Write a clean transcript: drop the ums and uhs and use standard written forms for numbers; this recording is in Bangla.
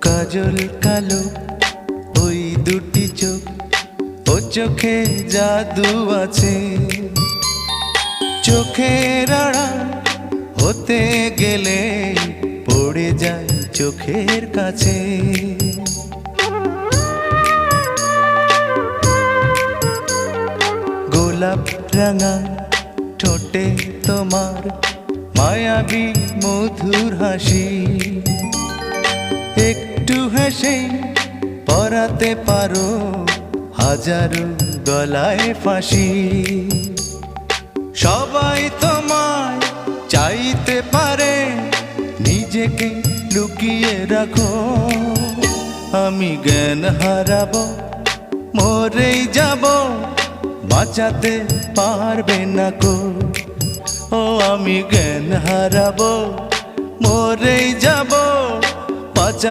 কাজল কালো ওই দুটি চোখ, ও চোখে জাদু আছে। চোখের আড়াল হতে গেলে পড়ে যায় চোখের কাছে। গোলাপ রাঙা ঠোঁটে তোমার মায়াবী মধুর হাসি, একটু হেসে পরাতে পারো হাজারো গলায় ফাঁসি। সবাই তোমায় চাইতে পারে, নিজেকে লুকিয়ে রাখো। আমি জ্ঞান হারাবো, মরেই যাব, বাঁচাতে পারবে না কো। ও আমি জ্ঞান হারাবো, মরেই যাব,